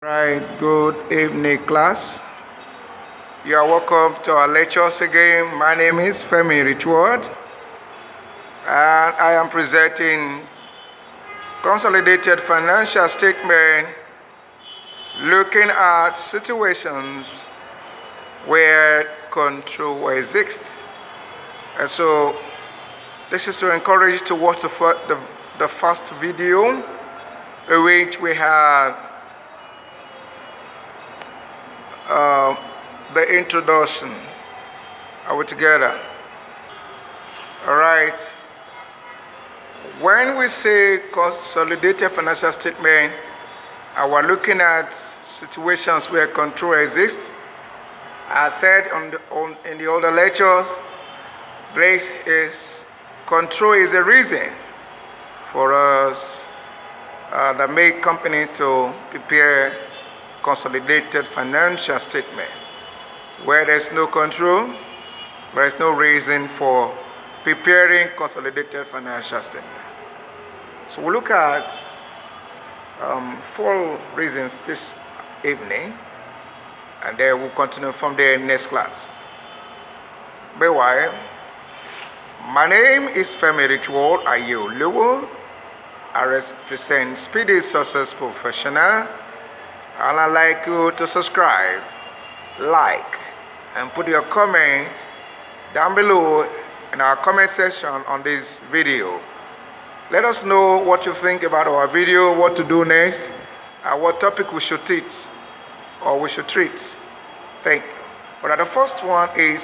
Right, good evening, class. You are welcome to our lectures again. My name is Femi Richworld, and I am presenting consolidated financial statement looking at situations where control exists. And so, this is to encourage you to watch the first video, in which we had the introduction. Are we together? All right. When we say consolidated financial statement, we're looking at situations where control exists. I said in the other lectures, control is a reason for us that make companies to prepare consolidated financial statement. Where there's no control, there is no reason for preparing consolidated financial statement. So we'll look at 4 reasons this evening, and then we'll continue from there next class. Meanwhile, my name is Femi Richworld Aiyeolowo. I represent Speedy Success Professional, and I'd like you to subscribe, like, and put your comment down below in our comment section on this video. Let us know what you think about our video, what to do next, and what topic we should teach or we should treat. Thank you. But the first one is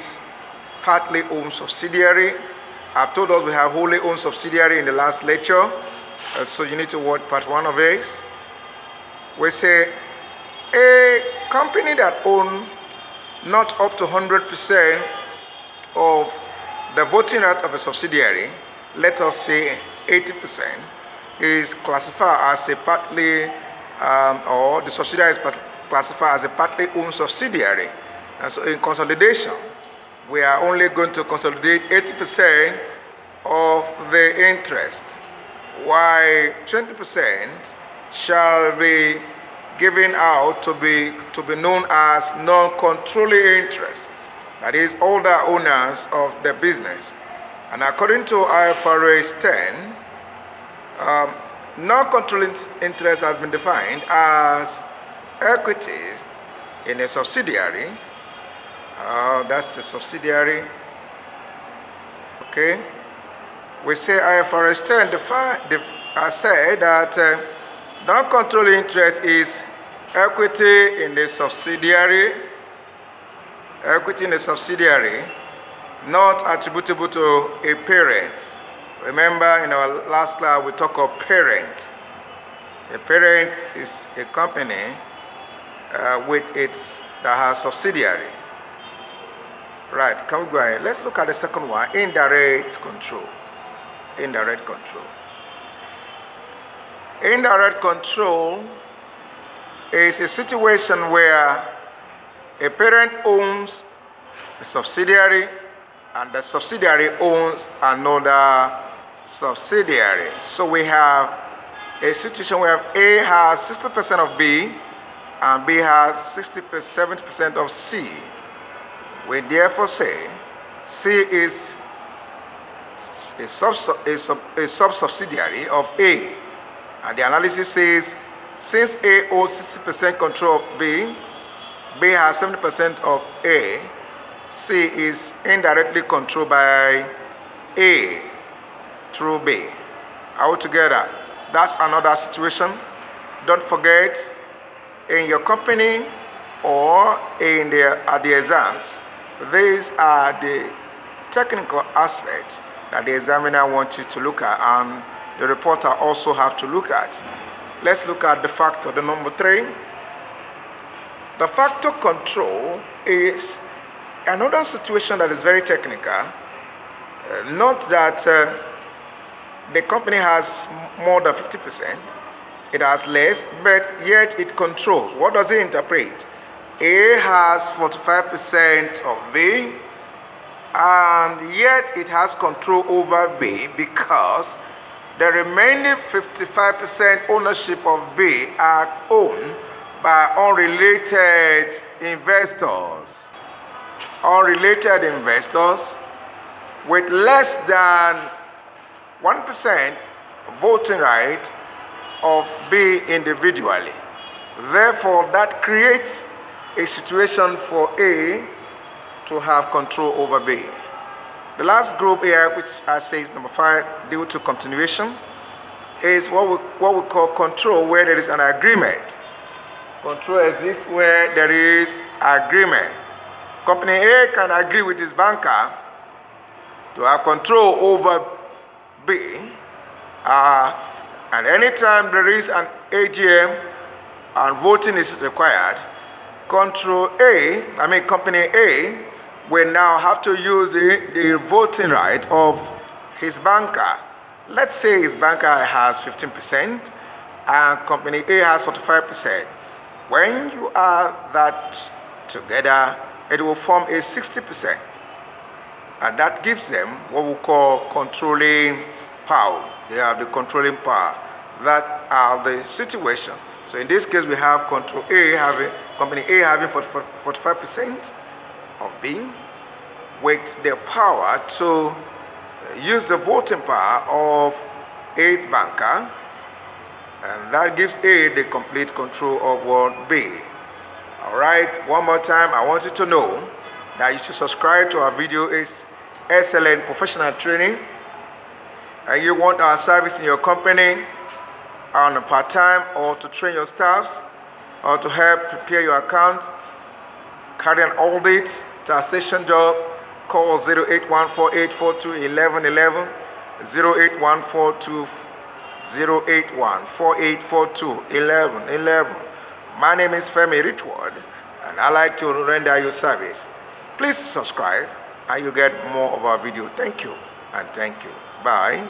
partly owned subsidiary. I've told us we have wholly owned subsidiary in the last lecture, so you need to watch part 1 of this. We say a company that owns not up to 100% of the voting right of a subsidiary, let us say 80%, is classified as a partly, or the subsidiary is classified as a partly owned subsidiary. And so in consolidation, we are only going to consolidate 80% of the interest, while 20% shall be given out to be known as non-controlling interest. That is, all the owners of the business. And according to IFRS 10, non-controlling interest has been defined as equities in a subsidiary. That's the subsidiary. Okay. We say IFRS 10 say that non-controlling interest is equity in the subsidiary. Equity in the subsidiary not attributable to a parent. Remember, in our last class we talked of parent. A parent is a company that has subsidiary. Right, can we go ahead? Let's look at the second one, indirect control. Indirect control. Indirect control is a situation where a parent owns a subsidiary and the subsidiary owns another subsidiary. So we have a situation where A has 60% of B and B has 70% of C. We therefore say C is a sub-subsidiary of A. And the analysis says, since A owns 60% control of B, B has 70% of A, C is indirectly controlled by A through B. Are we together? That's another situation. Don't forget, in your company or at the exams, these are the technical aspects that the examiner wants you to look at, and the reporter also have to look at. Let's look at the factor, the number 3. The factor control is another situation that is very technical. Not that the company has more than 50%, it has less, but yet it controls. What does it interpret? A has 45% of B, and yet it has control over B because the remaining 55% ownership of B are owned by unrelated investors. Unrelated investors with less than 1% voting right of B individually. Therefore, that creates a situation for A to have control over B. The last group here, which I say is number 5, due to continuation, is what we call control, where there is an agreement. Control exists where there is agreement. Company A can agree with his banker to have control over B, and anytime there is an AGM and voting is required, Company A will now have to use the voting right of his banker. Let's say his banker has 15% and Company A has 45%. When you add that together, it will form a 60%. And that gives them what we call controlling power. They have the controlling power. That are the situation. So in this case, we have Company A having 45% of B, with the power to use the voting power of A's banker, and that gives A the complete control of what B. All right, one more time, I want you to know that you should subscribe to our video. Is excellent professional training, and you want our service in your company on a part-time, or to train your staffs, or to help prepare your account, carry an audit, taxation job, call 08148421111, 081420848421111. My name is Femi Richworld, and I like to render you service. Please subscribe, and you get more of our video. Thank you, and thank you. Bye.